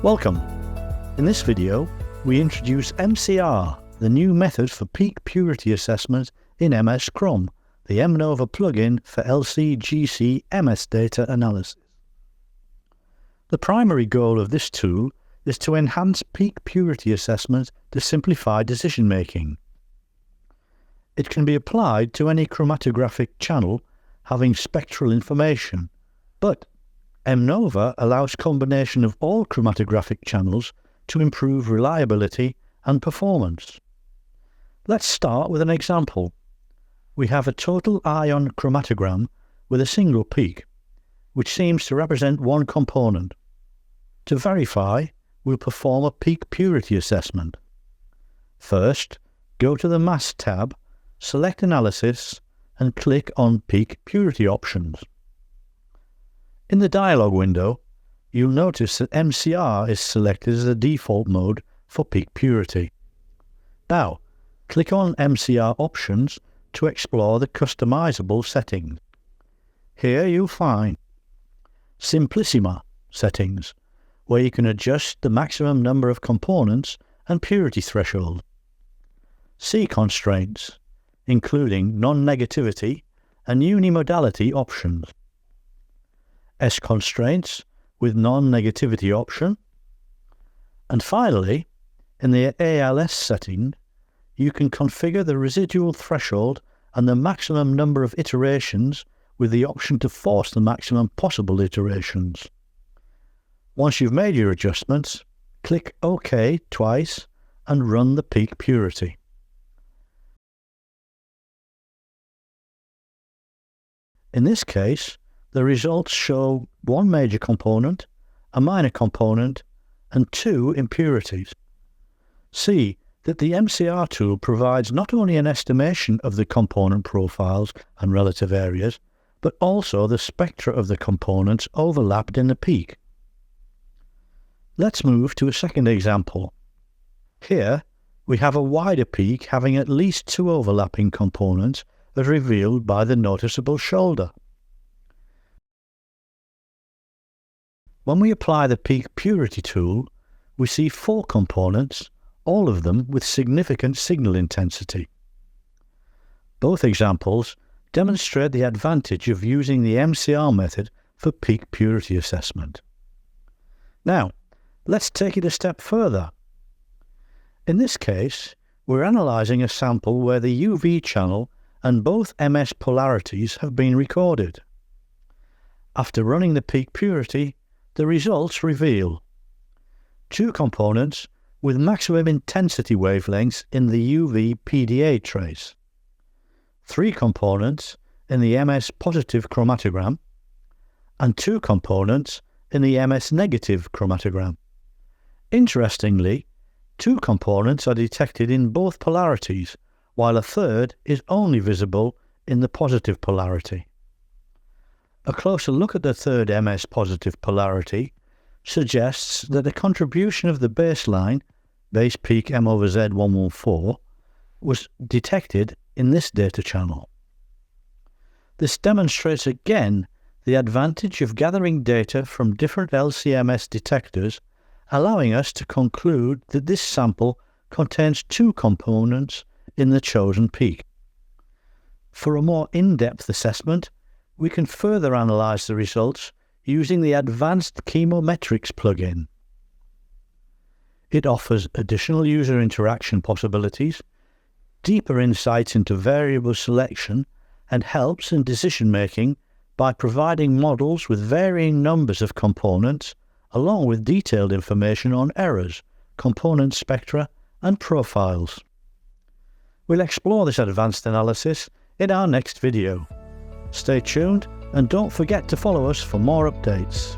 Welcome! In this video, we introduce MCR, the new method for peak purity assessment in MSChrom, the Mnova plugin for GCMS data analysis. The primary goal of this tool is to enhance peak purity assessment to simplify decision making. It can be applied to any chromatographic channel having spectral information, but Mnova allows combination of all chromatographic channels to improve reliability and performance. Let's start with an example. We have a total ion chromatogram with a single peak, which seems to represent one component. To verify, we'll perform a peak purity assessment. First, go to the Mass tab, select Analysis, and click on Peak Purity Options. In the dialog window, you'll notice that MCR is selected as the default mode for peak purity. Now, click on MCR Options to explore the customizable settings. Here you'll find Simplissima settings, where you can adjust the maximum number of components and purity threshold. C constraints, including non-negativity and unimodality options. S constraints with non-negativity option. And finally, in the ALS setting, you can configure the residual threshold and the maximum number of iterations with the option to force the maximum possible iterations. Once you've made your adjustments, click OK twice and run the peak purity. In this case, the results show one major component, a minor component, and two impurities. See that the MCR tool provides not only an estimation of the component profiles and relative areas, but also the spectra of the components overlapped in the peak. Let's move to a second example. Here, we have a wider peak having at least two overlapping components as revealed by the noticeable shoulder. When we apply the Peak Purity tool, we see four components, all of them with significant signal intensity. Both examples demonstrate the advantage of using the MCR method for peak purity assessment. Now, let's take it a step further. In this case, we're analysing a sample where the UV channel and both MS polarities have been recorded. After running the peak purity, the results reveal two components with maximum intensity wavelengths in the UV PDA trace, three components in the MS positive chromatogram, and two components in the MS negative chromatogram. Interestingly, two components are detected in both polarities, while a third is only visible in the positive polarity. A closer look at the third MS positive polarity suggests that a contribution of the baseline, base peak M/Z114, was detected in this data channel. This demonstrates again the advantage of gathering data from different LCMS detectors, allowing us to conclude that this sample contains two components in the chosen peak. For a more in-depth assessment, we can further analyse the results using the advanced chemometrics plugin. It offers additional user interaction possibilities, deeper insights into variable selection, and helps in decision making by providing models with varying numbers of components, along with detailed information on errors, component spectra, and profiles. We'll explore this advanced analysis in our next video. Stay tuned and don't forget to follow us for more updates.